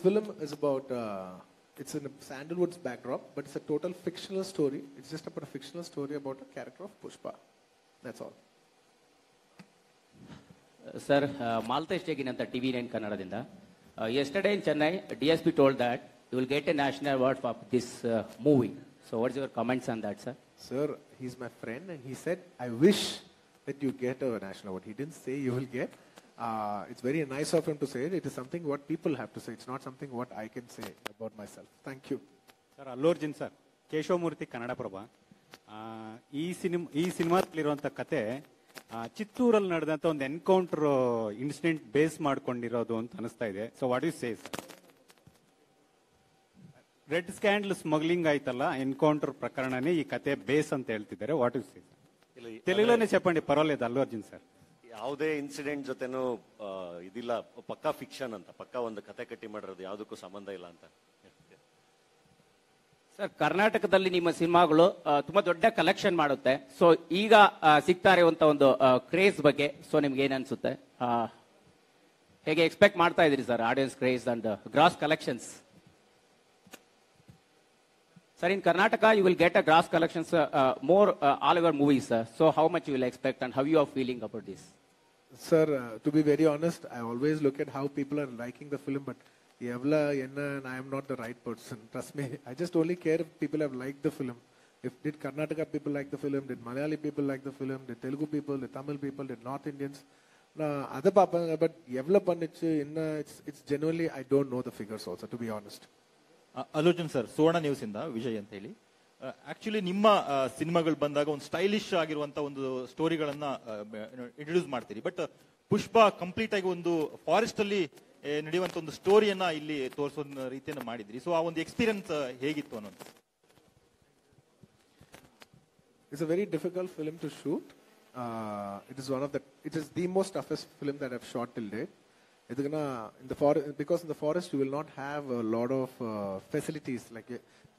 film is about, it's in a Sandalwood's backdrop, but it's a total fictional story. It's just about a fictional story about a character of Pushpa. That's all. Sir, Maltesh Teginanta TV9 Kannadadinda. Yesterday in Chennai, DSP told that you will get a national award for this movie. So what's your comments on that, sir? Sir, he's my friend and he said, I wish that you get a national award. He didn't say you will get. It's very nice of him to say it. It is something what people have to say. It's not something what I can say about myself. Thank you. Sir, Allu Arjun sir, Keshavamurthy Kannada Prabha. ಈ ಸಿನಿಮಾದಲ್ಲಿರುವಂಥ ಕತೆ ಚಿತ್ತೂರಲ್ಲಿ ನಡೆದಂಥ ಒಂದು encounter incident base ಮಾಡ್ಕೊಂಡಿರೋದು ಅಂತ ಅನಿಸ್ತಾ ಇದೆ. So what you say sir? Red scandal smuggling ಆಯ್ತಲ್ಲ, encounter ಪ್ರಕರಣನೇ ಈ ಕತೆ ಬೇಸ್ ಅಂತ ಹೇಳ್ತಿದ್ದಾರೆ. What you say sir? ತೆಲುಗುಲೇ చెప్పండి, ಪರವಾಗಿಲ್ಲ. ಅಲ್ಲು ಅರ್ಜುನ್ ಸರ್, ಯಾವುದೇ ಇನ್ಸಿಡೆಂಟ್ ಜೊತೆನೂ ಇದಿಲ್ಲ, ಪಕ್ಕಾ ಫಿಕ್ಷನ್ ಅಂತ, ಪಕ್ಕಾ ಒಂದು ಕತೆ ಕಟ್ಟಿ ಮಾಡಿರೋದು, ಯಾವುದಕ್ಕೂ ಸಂಬಂಧ ಇಲ್ಲ ಅಂತ. ಸರ್, ಕರ್ನಾಟಕದಲ್ಲಿ ನಿಮ್ಮ ಸಿನಿಮಾಗಳು ತುಂಬಾ ದೊಡ್ಡ ಕಲೆಕ್ಷನ್ ಮಾಡುತ್ತೆ. ಸೊ ಈಗ ಸಿಗ್ತಾ ಇರುವಂತ ಒಂದು ಕ್ರೇಜ್ ಬಗ್ಗೆ ಸೊ ನಿಮ್ಗೆ ಏನ್ ಅನ್ಸುತ್ತೆ? ಹೇಗೆ ಎಕ್ಸ್ಪೆಕ್ಟ್ ಮಾಡ್ತಾ ಇದೀರಿ sir audience craze and gross collections? Sir, in Karnataka, you will get a gross collections more all over movies. So how much you will expect and how you are feeling about this? Sir, to be very honest, I always look at how people are liking the film, but Yevla, Yenna, and I am not the right person. Trust me. I just only care if people have liked the film. Did Karnataka people like the film? Did Malayali people like the film? Did Telugu people? Did Tamil people? Did North Indians? Other papa, but Yevla Pandit, it's genuinely, I don't know the figures also, to be honest. ಅಲೋಜನ್ sir, Suvarna news ಇಂದ ವಿಜಯ್ ಅಂತ ಹೇಳಿ. Actually ನಿಮ್ಮ ಸಿನಿಮಾಗಳು ಬಂದಾಗ ಒಂದು stylish ಆಗಿರುವಂತ ಒಂದು ಸ್ಟೋರಿಗಳನ್ನ ಇಂಟ್ರೊಡ್ಯೂಸ್ ಮಾಡ್ತೀರಿ. ಬಟ್ ಪುಷ್ಪ ಕಂಪ್ಲೀಟ್ ಆಗಿ ಒಂದು ಫಾರೆಸ್ಟ್ ಅಲ್ಲಿ ನಡೆಯುವಂತ ಒಂದು ಸ್ಟೋರಿಯನ್ನ ಇಲ್ಲಿ ತೋರಿಸೋ ರೀತಿಯನ್ನ ಮಾಡಿದ್ರಿ. ಸೊ ಆ ಒಂದು ಎಕ್ಸ್ಪೀರಿಯನ್ಸ್ ಹೇಗಿತ್ತು ಅನ್ನೋದು? It's a very difficult film to shoot. It is the most toughest film that I've shot till date. Because in the forest you will not have a lot of facilities, like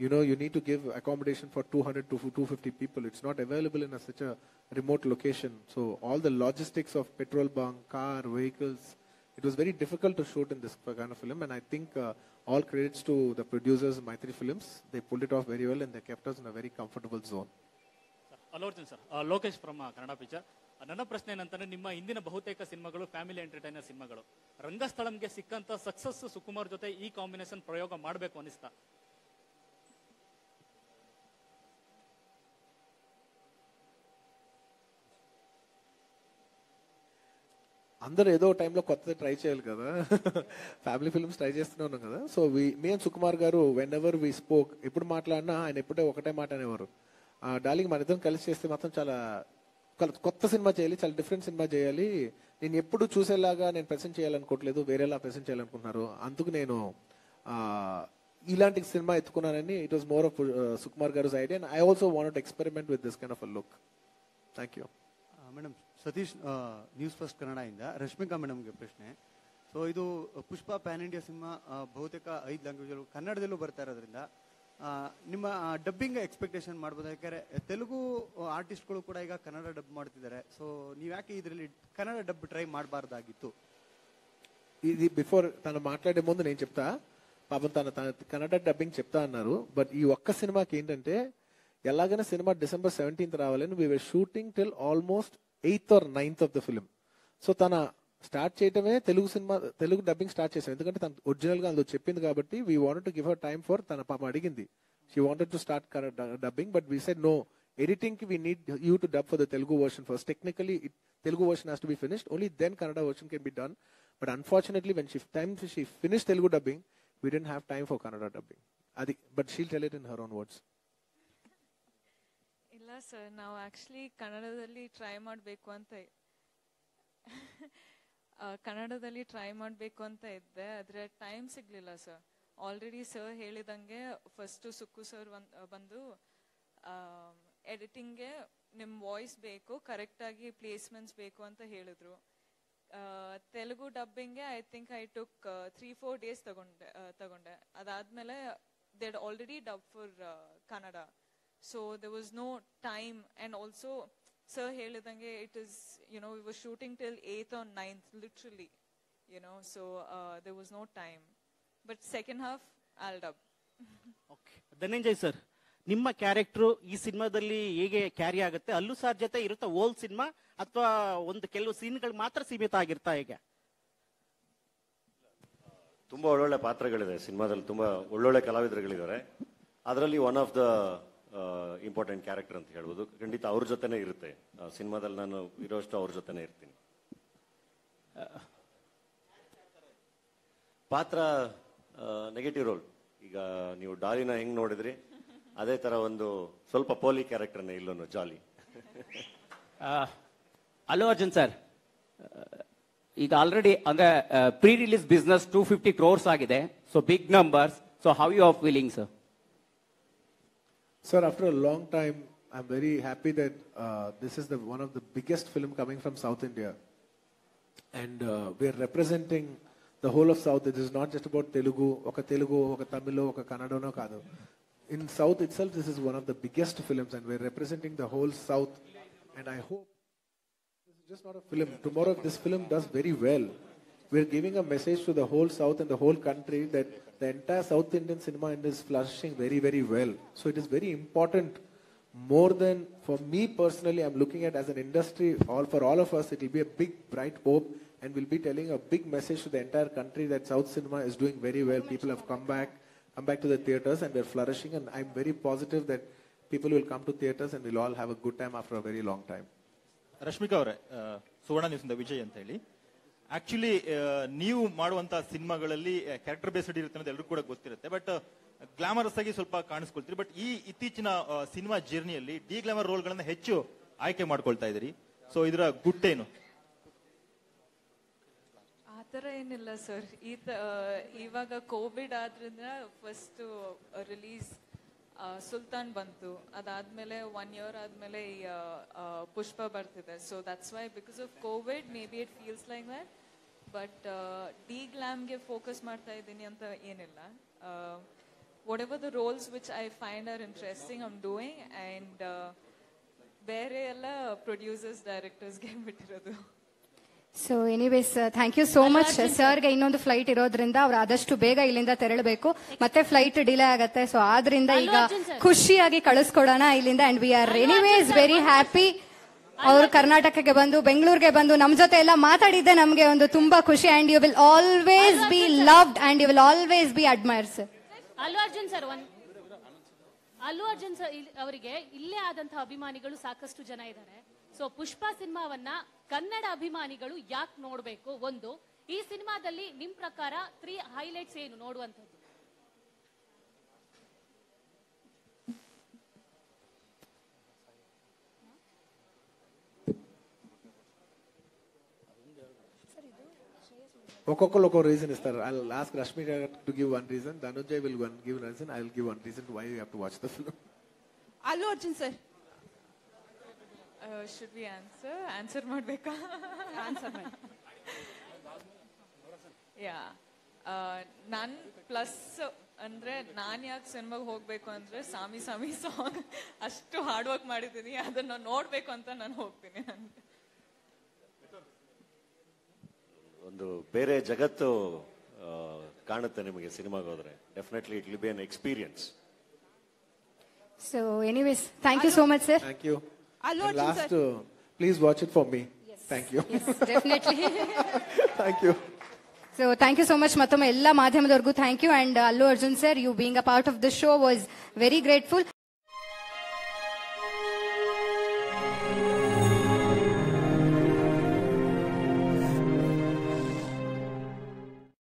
you need to give accommodation for 200 to 250 people. It's not available in such a remote location, so all the logistics of petrol bunk, car, vehicles, it was very difficult to shoot in this kind of film. And I think all credits to the producers, Maitri Films. They pulled it off very well and they kept us in a very comfortable zone. Allu Arjun sir, Lokesh from Kannada Picture. ನನ್ನ ಪ್ರಶ್ನೆ ಏನಂತಂದ್ರೆ, ನಿಮ್ಮ ಹಿಂದಿನ ಬಹುತೇಕ ಸಿನಿಮಾಗಳು family entertainer ಸಿನಿಮಾಗಳು. ರಂಗಸ್ಥಳಂಗೆ ಸಿಕ್ಕಂತ success Sukumar ಜೊತೆ ಈ ಕಾಂಬಿನೇಷನ್ ಪ್ರಯೋಗ ಮಾಡಬೇಕು ಅನಿಸ್ತಾ? అందరూ ఏదో టైంలో కొత్తది ట్రై చేయాలి కదా, ఫ్యామిలీ ఫిల్మ్స్ ట్రై చేస్తూనే ఉన్నాం కదా. సో మీ అండ్ సుకుమార్ గారు వెన్ ఎవర్ వి స్పోక్, ఎప్పుడు మాట్లాడినా ఆయన ఎప్పుడే ఒకటే మాట అనేవారు, డార్లింగ్ మన ఇద్దరం కలిసి చేస్తే మాత్రం చాలా కొత్త సినిమా చేయాలి, చాలా డిఫరెంట్ సినిమా చేయాలి, నేను ఎప్పుడు చూసేలాగా నేను ప్రెసెంట్ చేయాలనుకోవట్లేదు, వేరేలా ప్రెసెంట్ చేయాలనుకుంటున్నారు, అందుకు నేను ఇలాంటి సినిమా ఎత్తుకున్నానని. It was more of Sukumar గారు's idea and I also wanted to experiment with this kind of a look. Thank you madam. Satish, news first Kannada ಇಂದ. ರಶ್ಮಿಕಾ ಮೇಡಮ್ಗೆ ಪ್ರಶ್ನೆ. ಸೊ ಇದು ಪುಷ್ಪ ಪ್ಯಾನ್ ಇಂಡಿಯಾ ಸಿನಿಮಾ, ಬಹುತೇಕ 5 ಲ್ಯಾಂಗ್ವೇಜ್ ಕನ್ನಡದಲ್ಲೂ ಬರ್ತಾ ಇರೋದ್ರಿಂದ ನಿಮ್ಮ ಡಬ್ಬಿಂಗ್ ಎಕ್ಸ್ಪೆಕ್ಟೇಷನ್ ಮಾಡ್ಬೋದು? ಯಾಕಂದ್ರೆ ತೆಲುಗು ಆರ್ಟಿಸ್ಟ್ಗಳು ಕೂಡ ಈಗ ಕನ್ನಡ ಡಬ್ ಮಾಡ್ತಿದ್ದಾರೆ. ಸೊ ನೀವು ಯಾಕೆ ಇದರಲ್ಲಿ ಕನ್ನಡ ಡಬ್ ಟ್ರೈ ಮಾಡಬಾರ್ದಾಗಿತ್ತು? ఇది బిఫోర్ తను మాట్లాడే ముందు నేను చెప్తా, పాపం తన కన్నడ డబ్బింగ్ చెప్తా అన్నారు. బట్ ఈ ఒక్క సినిమాకి ఏంటంటే, ఎలాగైనా సినిమా December 17th రావాలని we were shooting till almost 8th or 9th of the film. So తన స్టార్ట్ చేయటమే తెలుగు డబ్బింగ్ స్టార్ట్ చేసాం, ఎందుకంటే తను ఒరిజినల్ గా అందులో చెప్పింది కాబట్టి. We wanted to give her time for, తన పాప అడిగింది, she wanted to start dubbing, but we said no, editing కి we need you to dub for the Telugu version first. Technically Telugu version has to be finished, only then Kannada version can be done. But unfortunately when she finish Telugu dubbing, we didn't have time for Kannada dubbing. అది, but she'll tell it in her own words. ಇಲ್ಲ sir, ನಾವು actually ಕನ್ನಡದಲ್ಲಿ try ಮಾಡಬೇಕು ಅಂತ ಇದ್ದೆ, ಆದ್ರೆ time ಸಿಗ್ಲಿಲ್ಲ sir. Already sir ಹೇಳಿದಂಗೆ ಫಸ್ಟ್ ಸುಕ್ಕು ಸರ್ ಬಂದು ಎಡಿಟಿಂಗ್ಗೆ ನಿಮ್ ವಾಯ್ಸ್ ಬೇಕು, ಕರೆಕ್ಟ್ ಆಗಿ ಪ್ಲೇಸ್ಮೆಂಟ್ಸ್ ಬೇಕು ಅಂತ ಹೇಳಿದ್ರು. ತೆಲುಗು ಡಬ್ಬಿಂಗ್ಗೆ I think I took 3-4 days ತಗೊಂಡೆ. ಅದಾದ್ಮೇಲೆ they already dub for Kannada, so there was no time. And also sir helidange, it is, we were shooting till 8th or 9th literally, so there was no time. But second half I'll dub. Dhananjay sir, ನಿಮ್ಮ character ಈ ಸಿನಿಮಾದಲ್ಲಿ ಹೇಗೆ carry ಆಗುತ್ತೆ? ಅಲ್ಲೂ sir ಜೊತೆ ಇರುತ್ತಾ hole cinema, ಅಥವಾ ಒಂದು ಕೆಲವು ಸೀನ್ಗಳು ಮಾತ್ರ ಸೀಮಿತ ಆಗಿರ್ತಾ ಹೇಗೆ? ತುಂಬಾ ಒಳ್ಳೊಳ್ಳೆ ಪಾತ್ರಗಳಿದೆ ಸಿನಿಮಾದಲ್ಲಿ, ತುಂಬಾ ಒಳ್ಳೊಳ್ಳೆ ಕಲಾವಿದರುಗಳಿದ್ದಾರೆ. ಅದರಲ್ಲಿ one of the important character ಅಂತ ಹೇಳ್ಬೋದು. ಖಂಡಿತ ಅವ್ರ ಜೊತೆನೇ ಇರುತ್ತೆ ಸಿನಿಮಾದಲ್ಲಿ, ನಾನು ಇರೋಷ್ಟು ಅವ್ರ ಜೊತೆನೇ ಇರ್ತೀನಿ. ಪಾತ್ರ ನೆಗೆಟಿವ್ ರೋಲ್. ಈಗ ನೀವು ಡಾಲಿನ ಹೆಂಗ್ ನೋಡಿದ್ರಿ, ಅದೇ ತರ ಒಂದು ಸ್ವಲ್ಪ ಪೋಲಿ ಕ್ಯಾರೆಕ್ಟರ್ನೇ ಇಲ್ಲೊಂದು ಜಾಲಿ. ಅಲ್ಲು ಅರ್ಜುನ್ ಸರ್, ಈಗ ಆಲ್ರೆಡಿ ಅಂದ್ರೆ ಪ್ರೀ ರಿಲೀಸ್ ಬಿಸ್ನೆಸ್ 250 crores ಆಗಿದೆ. So big numbers. So how you are feeling sir? Sir, after a long time, I'm very happy that this is one of the biggest film coming from South India. And we are representing the whole of South. It is not just about Telugu, oka Tamil, oka Kannada no kaadu. In South itself, this is one of the biggest films, and we're representing the whole South. And I hope this is just not a film. Tomorrow, if this film does very well, we're giving a message to the whole South and the whole country that the entire South Indian cinema is flourishing very, very well. So it is very important. More than for me personally, I'm looking at as an industry, for all of us, it will be a big, bright hope, and we'll be telling a big message to the entire country that South cinema is doing very well. People have come back to the theaters, and they're flourishing. And I'm very positive that people will come to theaters and we'll all have a good time after a very long time. Rashmika ಅವರೇ, ಸುವರ್ಣ news ಇಂದ ವಿಜಯ್ ಅಂತ ಹೇಳಿ. Actually ನೀವು ಮಾಡುವಂತ ಸಿನಿಮಾಗಳಲ್ಲಿ character based ಇರುತ್ತೆ ಅನ್ನೋದು ಎಲ್ಲರೂ ಕೂಡ ಗೊತ್ತಿರುತ್ತೆ. ಬಟ್ ಗ್ಲಾಮರಸ್ ಆಗಿ ಸ್ವಲ್ಪ ಕಾಣಿಸ್ಕೊಳ್ತೀರಿ. ಬಟ್ ಈ ಇತ್ತೀಚಿನ ಸಿನಿಮಾ ಜರ್ನಿಯಲ್ಲಿ ಡಿ ಗ್ಲಾಮರ್ ರೋಲ್ ಗಳನ್ನ ಹೆಚ್ಚು ಆಯ್ಕೆ ಮಾಡ್ಕೊಳ್ತಾ ಇದ್ದೀರಿ. ಸೊ ಇದರ ಗುಟ್ಟೇನು? ಆತರ ಏನಿಲ್ಲ ಸರ್. ಇವಾಗ ಕೋವಿಡ್ ಆದ್ರಿಂದ ಫಸ್ಟ್ ರಿಲೀಸ್ ಸುಲ್ತಾನ್ ಬಂತು, ಅದಾದ್ಮೇಲೆ 1 year ಆದ್ಮೇಲೆ ಪುಷ್ಪ ಬರ್ತಿದೆ. So that's why because of covid may be it feels like that. But the ಗ್ಲಾಮ್ಗೆ ಫೋಕಸ್ ಮಾಡ್ತಾ ಇದ್ದೀನಿ ಅಂತ ಏನಿಲ್ಲ. Whatever the roles which I find are interesting I am doing. And ಬೇರೆ ಎಲ್ಲ ಪ್ರೊಡ್ಯೂಸರ್ಸ್ ಡೈರೆಕ್ಟರ್ಸ್ಗೆ ಬಿಟ್ಟಿರೋದು. So anyways thank you so much. ಸರ್ಗೆ ಇನ್ನೊಂದು ಫ್ಲೈಟ್ ಇರೋದ್ರಿಂದ ಅವ್ರು ಆದಷ್ಟು ಬೇಗ ಇಲ್ಲಿಂದ ತೆರಳಬೇಕು, ಮತ್ತೆ ಫ್ಲೈಟ್ ಡಿಲೇ ಆಗತ್ತೆ. ಸೊ ಆದ್ರಿಂದ ಈಗ ಖುಷಿಯಾಗಿ ಕಳಿಸ್ಕೊಡೋಣ ಇಲ್ಲಿಂದ. And we are anyways very happy. ಅವರು ಕರ್ನಾಟಕಕ್ಕೆ ಬಂದು ಬೆಂಗಳೂರಿಗೆ ಬಂದು ನಮ್ ಜೊತೆ ಎಲ್ಲ ಮಾತಾಡಿದ್ದೆ ನಮ್ಗೆ ಒಂದು ತುಂಬಾ ಖುಷಿ. And you will always be loved and you will always be admired sir. Allu Arjun sir ಅವರಿಗೆ ಇಲ್ಲೇ ಆದಂತಹ ಅಭಿಮಾನಿಗಳು ಸಾಕಷ್ಟು ಜನ ಇದ್ದಾರೆ. ಸೊ ಪುಷ್ಪ ಸಿನಿಮಾವನ್ನ ಕನ್ನಡ ಅಭಿಮಾನಿಗಳು ಯಾಕೆ ನೋಡ್ಬೇಕು? ಒಂದು, ಈ ಸಿನಿಮಾದಲ್ಲಿ ನಿಮ್ ಪ್ರಕಾರ 3 ಹೈಲೈಟ್ಸ್ ಏನು ನೋಡುವಂಥದ್ದು? ఒక్కొక్కరు ఒక్కో రీజన్ ఇస్తారు. I will ask Rashmika to give one reason, Dhananjay will give one reason, I will give one reason why you have to watch the film. ಅಲ್ಲು Arjun sir, should we answer ಮಾಡ್ಬೇಕಾ? ಆನ್ಸರ್ ಮಾಡಿ. ಯಾ, ನನ್ ಪ್ಲಸ್ ಅಂದ್ರೆ ನಾನ್ ಯಾಕೆ ಸಿನಿಮಾಗೆ ಹೋಗ್ಬೇಕು ಅಂದ್ರೆ ಸಾಮಿ ಸಾಮಿ ಸಾಂಗ್ ಅಷ್ಟು ಹಾರ್ಡ್ ವರ್ಕ್ ಮಾಡಿದ್ದೀನಿ, ಅದನ್ನ ನೋಡ್ಬೇಕು ಅಂತ ನಾನು ಹೋಗ್ತೀನಿ. ಒಂದು ಬೇರೆ ಜಗತ್ತು ಕಾಣುತ್ತೆ ನಿಮಗೆ ಸಿನಿಮಾಗೆ ಹೋದ್ರೆ. Definitely it will be an experience. So anyways, thank you so much sir. Thank you. And last, please watch it for me. Yes. Thank you. Yes, definitely. Thank you. So thank you so much ಮತ್ತೊಮ್ಮೆ ಎಲ್ಲ ಮಾಧ್ಯಮದವರಿಗೂ thank you. And Allu Arjun sir, you being a part of the show was very grateful.